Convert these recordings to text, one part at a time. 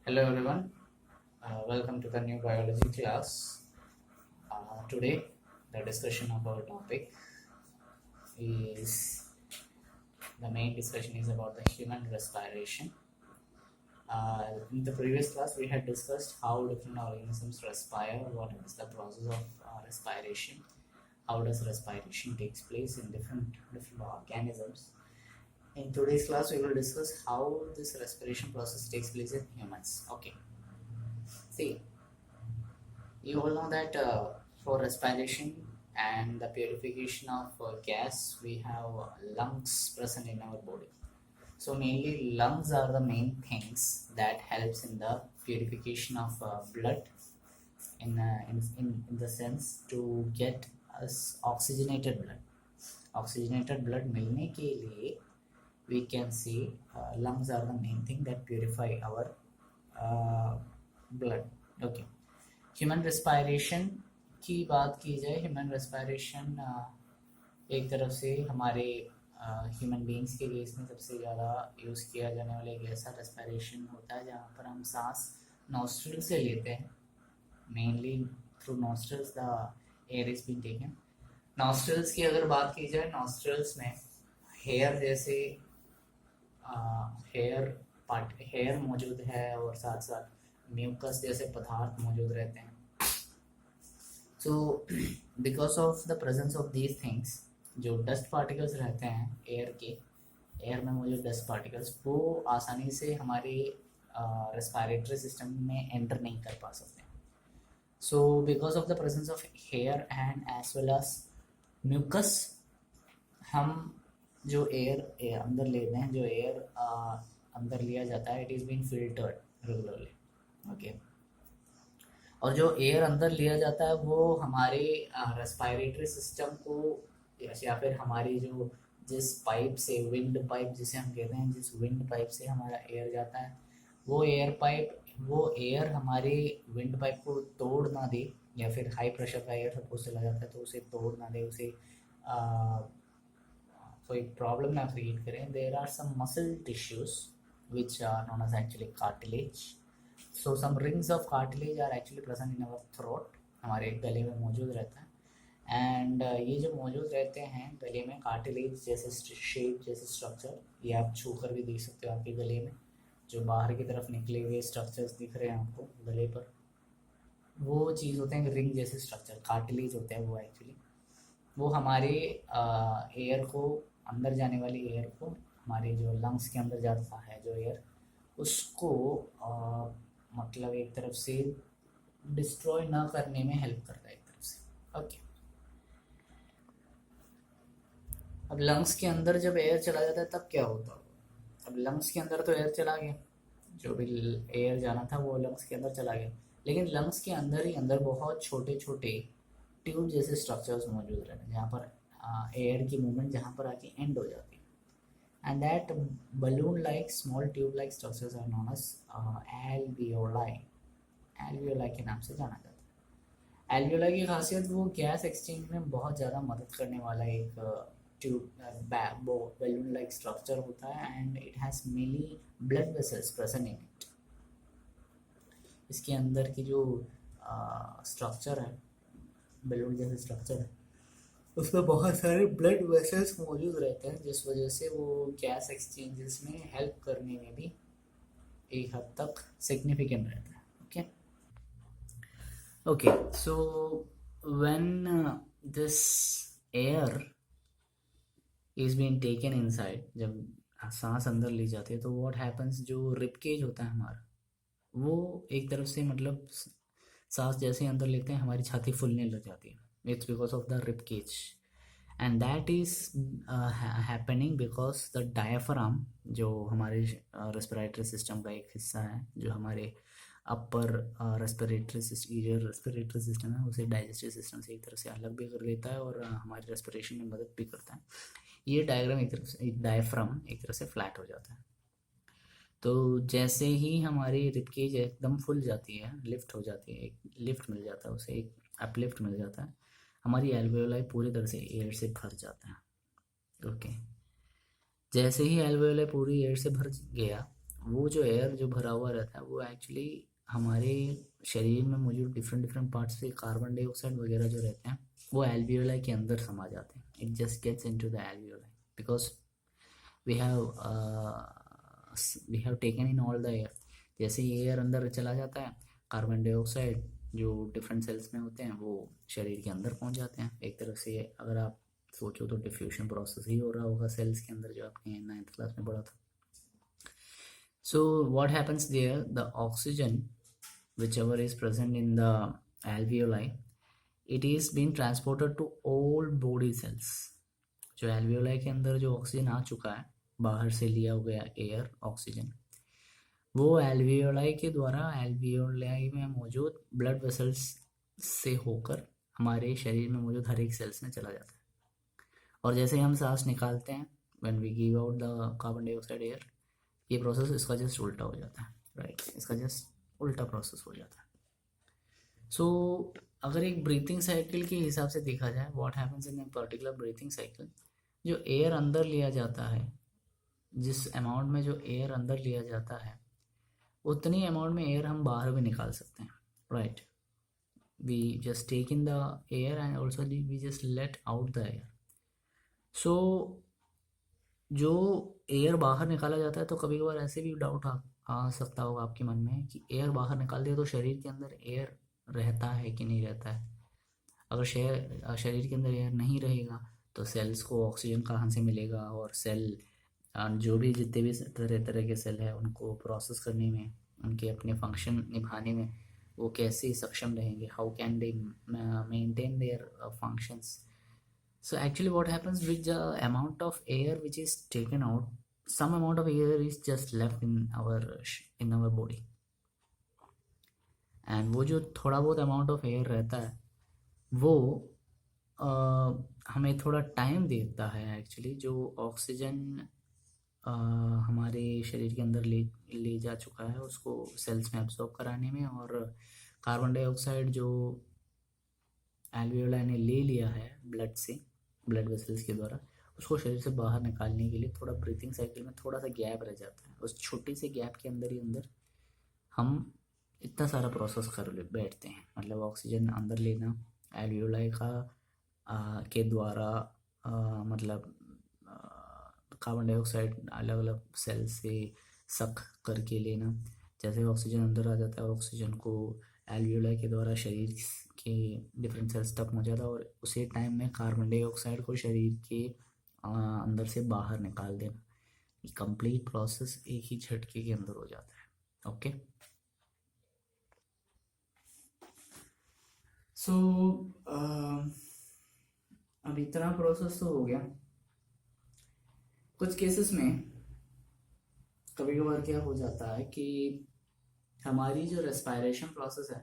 Hello everyone, welcome to the new biology class. Today, the discussion of our topic is the main discussion is about the human respiration. In the previous class, we had discussed how different organisms respire, what is the process of respiration, how does respiration takes place in different organisms. In today's class, we will discuss how this respiration process takes place in humans. Okay, see, you all know that for respiration and the purification of gas, we have lungs present in our body. So mainly lungs are the main things that helps in the purification of blood in the sense to get us oxygenated blood. Oxygenated blood मिलने के लिए we can see lungs are the main thing that purify our blood. Okay. Human respiration की बात की जाए, human respiration एक तरफ से हमारे ह्यूमन बींग्स के लिए इसमें सबसे ज़्यादा यूज़ किया जाने वाला एक ऐसा रेस्पायरेशन होता है जहाँ पर हम सांस नॉस्ट्रल से लेते हैं. Mainly through nostrils the air is been taken. Nostrils की अगर बात की जाए, नॉस्ट्रल्स में हेयर जैसे हेयर मौजूद है और साथ साथ म्यूकस जैसे पदार्थ मौजूद रहते हैं. सो because of the presence of these things, जो डस्ट पार्टिकल्स रहते हैं एयर में मौजूद डस्ट पार्टिकल्स, वो आसानी से हमारे रेस्पिरेटरी सिस्टम में एंटर नहीं कर पा सकते. So because of the presence of hair and as well as mucus, हम जो एयर अंदर लेते हैं, जो एयर अंदर लिया जाता है, it is been filtered regularly. Okay. और जो एयर अंदर लिया जाता है वो हमारे रेस्पिरेटरी सिस्टम को या फिर हमारी जो जिस पाइप से, विंड पाइप जिसे हम कहते हैं, जिस विंड पाइप से हमारा एयर जाता है, वो एयर हमारे विंड पाइप को तोड़ ना दे, या फिर हाई प्रेशर का एयर सपोज चला जाता है तो उसे तोड़ ना दे, उसे कोई प्रॉब्लम ना क्रिएट करें. There are some muscle tissues which are known as actually cartilage. So some rings of cartilage are actually present in our throat, हमारे गले में मौजूद रहता है. एंड ये जो मौजूद रहते हैं गले में, कार्टिलेज जैसे शेप, जैसे स्ट्रक्चर, ये आप छू कर भी देख सकते हो आपके गले में. जो बाहर की तरफ निकले हुए स्ट्रक्चर्स दिख रहे हैं आपको गले पर, वो चीज़ होते हैं रिंग जैसे स्ट्रक्चर, कार्टिलेज होते हैं वो. एक्चुअली वो हमारे एयर को, अंदर जाने वाली एयर को, हमारे जो लंग्स के अंदर जाता है जो एयर, उसको मतलब एक तरफ से डिस्ट्रॉय ना करने में हेल्प करता है एक तरफ से. ओके. अब लंग्स के अंदर जब एयर चला जाता है तब क्या होता है? अब लंग्स के अंदर तो एयर चला गया, जो भी एयर जाना था वो लंग्स के अंदर चला गया, लेकिन लंग्स के अंदर ही अंदर बहुत छोटे छोटे ट्यूब जैसे स्ट्रक्चर्स मौजूद रहते हैं, जहाँ पर एयर की मूवमेंट जहाँ पर आके एंड हो जाती है. And that balloon-like, small tube-like structures are known as alveoli. Alveoli के नाम से जाना जाता है. alveoli की खासियत, वो गैस एक्सचेंज में बहुत ज़्यादा मदद करने वाला एक ट्यूब balloon-like structure होता है, and it has many blood vessels present in it. इसके अंदर की जो स्ट्रक्चर है, balloon जैसे स्ट्रक्चर है, उसमें बहुत सारे ब्लड वेसल्स मौजूद रहते हैं, जिस वजह से वो गैस एक्सचेंजेस में हेल्प करने में भी एक हद तक सिग्निफिकेंट रहता है. Okay. Okay. So when this air is being taken inside, जब सांस अंदर ली जाती है तो व्हाट हैपन्स, जो रिब केज होता है हमारा, वो एक तरफ से मतलब सांस जैसे अंदर लेते हैं हमारी छाती फूलने लग जाती है. It's because of the rib cage, and that is happening because the diaphragm, जो हमारे रेस्पिरेटरी सिस्टम का एक हिस्सा है, जो हमारे अपर रेस्पिरेटरी सिस्टम है, उसे डाइजेस्टिव सिस्टम से एक तरह से अलग भी कर देता है और हमारे रेस्पिरेशन में मदद भी करता है. ये डायफ्राम एक तरह से फ्लैट हो जाता है. तो जैसे ही हमारी रिब केज एकदम फुल जाती है, लिफ्ट हो जाती है, एक लिफ्ट मिल जाता है उसे, एक अपलिफ्ट मिल जाता है, हमारी एल्वेओलाई पूरी तरह से एयर से भर जाता है. ओके. जैसे ही एल्वेओलाई पूरी एयर से भर गया, वो जो एयर जो भरा हुआ रहता है वो एक्चुअली हमारे शरीर में मौजूद डिफरेंट डिफरेंट पार्ट्स से कार्बन डाइऑक्साइड वगैरह जो रहते हैं वो एल्वियोलाई के अंदर समा जाते हैं. It just gets into the alveoli because we have we have taken in all the air. जैसे ही एयर अंदर चला जाता है कार्बन डाइऑक्साइड जो डिफरेंट सेल्स में होते हैं वो शरीर के अंदर पहुंच जाते हैं. एक तरह से अगर आप सोचो तो डिफ्यूजन प्रोसेस ही हो रहा होगा सेल्स के अंदर, जो आपने 9th क्लास में पढ़ा था. So what happens there, the oxygen whichever is present in the alveoli, it is being transported to all body cells. जो alveoli के अंदर जो ऑक्सीजन आ चुका है बाहर से लिया गया एयर ऑक्सीजन, वो alveoli के द्वारा alveoli में मौजूद ब्लड वेसल्स से होकर हमारे शरीर में मौजूद हर एक सेल्स में चला जाता है. और जैसे ही हम सांस निकालते हैं when we give out the carbon dioxide air, ये प्रोसेस इसका जस्ट उल्टा हो जाता है. राइट, इसका जस्ट उल्टा प्रोसेस हो जाता है. सो अगर एक ब्रीथिंग साइकिल के हिसाब से देखा जाए, what happens in a particular breathing cycle, जो एयर अंदर लिया जाता है, जिस अमाउंट में जो एयर अंदर लिया जाता है उतनी अमाउंट में एयर हम बाहर भी निकाल सकते हैं. Right, we just take in the air and also we just let out the air. So जो एयर बाहर निकाला जाता है, तो कभी कभार ऐसे भी डाउट आ सकता होगा आपके मन में कि एयर बाहर निकाल दिया तो शरीर के अंदर एयर रहता है कि नहीं रहता है. अगर शरीर के अंदर एयर नहीं रहेगा तो सेल्स को ऑक्सीजन कहाँ से मिलेगा, और सेल जो भी जितने भी तरह तरह के सेल हैं उनको प्रोसेस करने में, उनके अपने फंक्शन निभाने में वो कैसे सक्षम रहेंगे, how can they maintain their functions. So actually what happens with the amount of air which is taken out, some amount of air is just left in our body, and वो जो थोड़ा बहुत amount of air रहता है वो हमें थोड़ा time देता है एक्चुअली, जो ऑक्सीजन हमारे शरीर के अंदर ले जा चुका है उसको सेल्स में एब्जॉर्ब कराने में, और कार्बन डाइऑक्साइड जो एल्वियोलाई ने ले लिया है ब्लड से, ब्लड वेसल्स के द्वारा, उसको शरीर से बाहर निकालने के लिए थोड़ा ब्रीथिंग साइकिल में थोड़ा सा गैप रह जाता है. उस छोटे से गैप के अंदर ही अंदर हम इतना सारा प्रोसेस कर बैठते हैं. मतलब ऑक्सीजन अंदर लेना एल्वियोलाई के द्वारा, मतलब कार्बन डाइऑक्साइड अलग अलग सेल से सक करके लेना. जैसे ऑक्सीजन अंदर आ जाता है, ऑक्सीजन को एल्वियोलाई के द्वारा शरीर के डिफरेंट सेल्स तक पहुँच जाता है, और उसी टाइम में कार्बन डाइऑक्साइड को शरीर के अंदर से बाहर निकाल देना. ये कंप्लीट प्रोसेस एक ही झटके के अंदर हो जाता है. ओके, सो अब इतना प्रोसेस तो हो गया. कुछ केसेस में कभी कभार क्या हो जाता है कि हमारी जो रेस्पायरेशन प्रोसेस है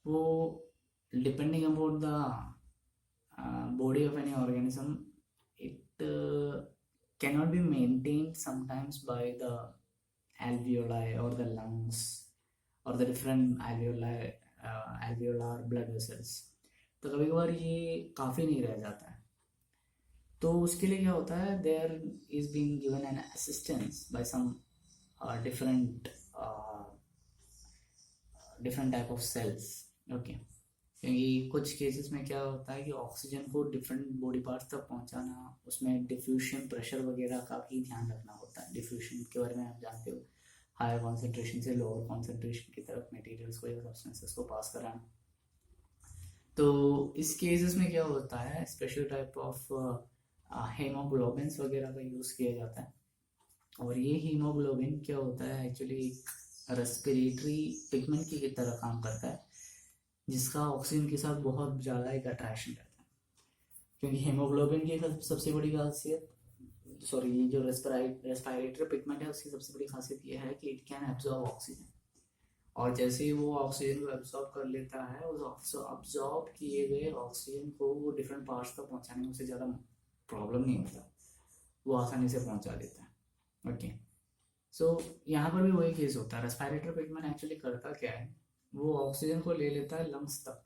वो depending about the body of any organism, it can not be maintained sometimes by the alveoli or the lungs or the different alveolar blood vessels. तो कभी कभार ये काफ़ी नहीं रह जाता है, तो उसके लिए क्या होता है, there is being given an assistance by some different type of cells. Okay, क्योंकि कुछ केसेस में क्या होता है कि ऑक्सीजन को डिफरेंट बॉडी पार्ट्स तक पहुंचाना, उसमें डिफ्यूजन प्रेशर वगैरह का भी ध्यान रखना होता है. डिफ्यूजन के बारे में आप जानते हो, हायर कॉन्सेंट्रेशन से लोअर कॉन्सेंट्रेशन की तरफ मटेरियल्स को या सब्सटेंसेस को पास कराना. तो इस केसेस में क्या होता है, स्पेशल टाइप ऑफ हेमोग्लोबिन्स वगैरह का यूज़ किया जाता है. और ये हीमोग्लोबिन क्या होता है, एक्चुअली रेस्पिरेटरी पिगमेंट की तरह काम करता है, जिसका ऑक्सीजन के साथ बहुत ज़्यादा एक अट्रैक्शन रहता है. क्योंकि हीमोग्लोबिन की सबसे बड़ी खासियत, ये जो रेस्पिरेटरी पिगमेंट है उसकी सबसे बड़ी खासियत ये है कि इट कैन एब्जॉर्ब ऑक्सीजन. और जैसे ही वो ऑक्सीजन को एब्जॉर्ब कर लेता है, उस एब्जॉर्ब किए गए ऑक्सीजन को वो डिफरेंट पार्ट्स तक पहुंचाने में उसे ज़्यादा प्रॉब्लम नहीं होता, वो आसानी से पहुंचा देता है. ओके, सो यहाँ पर भी वही केस होता है. रेस्पिरेटरी पिगमेंट एक्चुअली करता क्या है, वो ऑक्सीजन को ले लेता है लंग्स तक,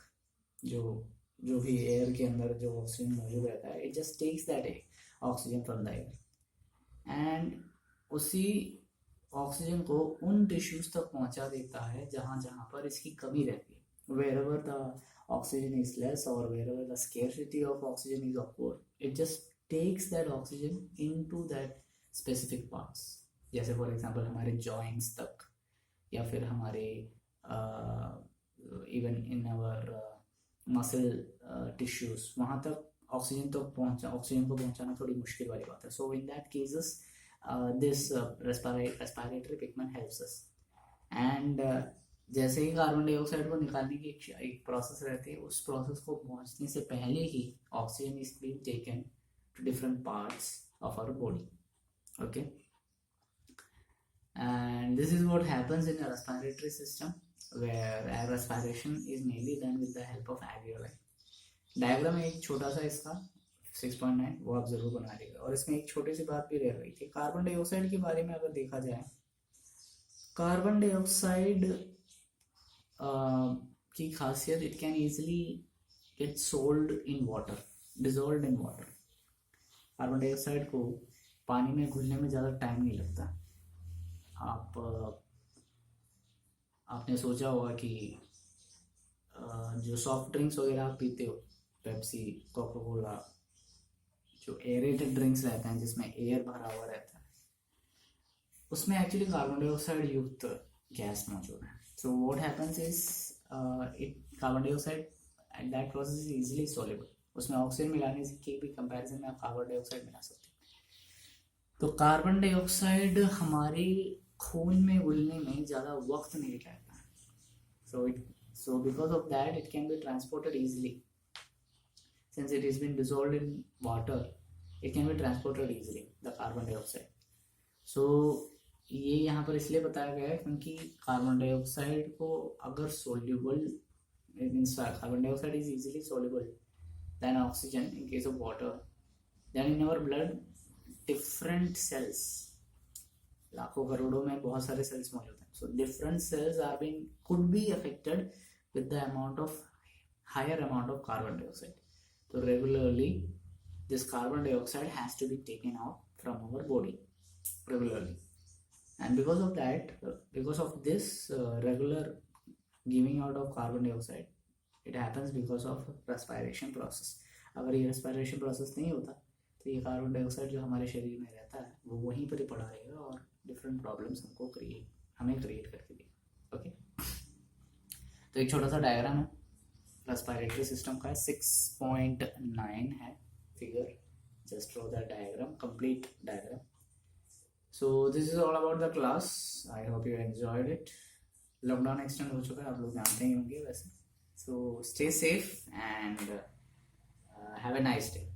जो भी एयर के अंदर जो ऑक्सीजन मौजूद रहता है, it just takes that oxygen from the air, and उसी ऑक्सीजन को उन टिश्यूज तक पहुंचा देता है जहां जहां पर इसकी कमी रहती है. Wherever the oxygen is less or wherever the scarcity of oxygen is occurred, it just takes that oxygen into that specific parts. जैसे फॉर एग्जांपल हमारे जॉइंट्स तक, या फिर हमारे even in our muscle tissues, वहाँ तक ऑक्सीजन को पहुंचाना थोड़ी मुश्किल वाली बात है. So in that cases this respiratory pigment helps us. And जैसे ही कार्बन डाइऑक्साइड को निकालने की एक प्रोसेस रहती है, उस प्रोसेस को पहुंचने से पहले ही oxygen is being taken to different parts of our body. Okay, and this is what happens in a respiratory system, where air respiration is mainly done with the help of alveoli. Diagram एक छोटा सा इसका 6.9 वो आप जरूर बना लीजिएगा. और इसमें एक छोटी सी बात भी रह गई थी कार्बन डाइऑक्साइड के बारे में. अगर देखा जाए, कार्बन डाइऑक्साइड की खासियत, it can easily get sold in water, dissolve in water. Carbon dioxide को पानी में घुलने में ज़्यादा टाइम नहीं लगता. आपने सोचा होगा कि जो सॉफ्ट ड्रिंक्स वगैरह आप पीते हो, पेप्सी, कोका कोला, जो एरेटेड ड्रिंक्स रहते हैं जिसमें एयर भरा हुआ रहता है, उसमें एक्चुअली कार्बन डाइऑक्साइड युक्त गैस मौजूद है. So what happens is carbon dioxide at that process is easily soluble. उसमें ऑक्सीजन मिलाने के भी कंपैरिजन में आप कार्बन डाइऑक्साइड मिला सकते हैं. तो कार्बन डाइऑक्साइड हमारे खून में घुलने में ज़्यादा वक्त नहीं लेता है. So because of that, it can be transported easily. Since it has been dissolved in water, it can be transported easily, the carbon dioxide. So ये यहाँ पर इसलिए बताया गया है क्योंकि कार्बन डाइऑक्साइड को अगर soluble, means carbon dioxide is easily soluble then oxygen in case of water, then in our blood different cells, लाखों करोड़ों में बहुत सारे सेल्स मौजूद हैं. So different cells are being could be affected with the higher amount of carbon dioxide. So regularly this carbon dioxide has to be taken out from our body regularly, and because of this regular giving out of carbon dioxide, it happens because of respiration process. अगर ये respiration process नहीं होता तो ये carbon dioxide जो हमारे शरीर में रहता है वो वहीं पर ही पड़ा रहेगा और डिफरेंट प्रॉब्लम्स हमें क्रिएट करके देगा. ओके, तो एक छोटा सा डायग्राम है रेस्पिरेटरी सिस्टम का, 6.9 है figure. Just draw the diagram, complete diagram. So this is all about the class. I hope you enjoyed it. Lockdown extend हो चुका है, आप लोग जानते ही होंगे वैसे. So stay safe and have a nice day.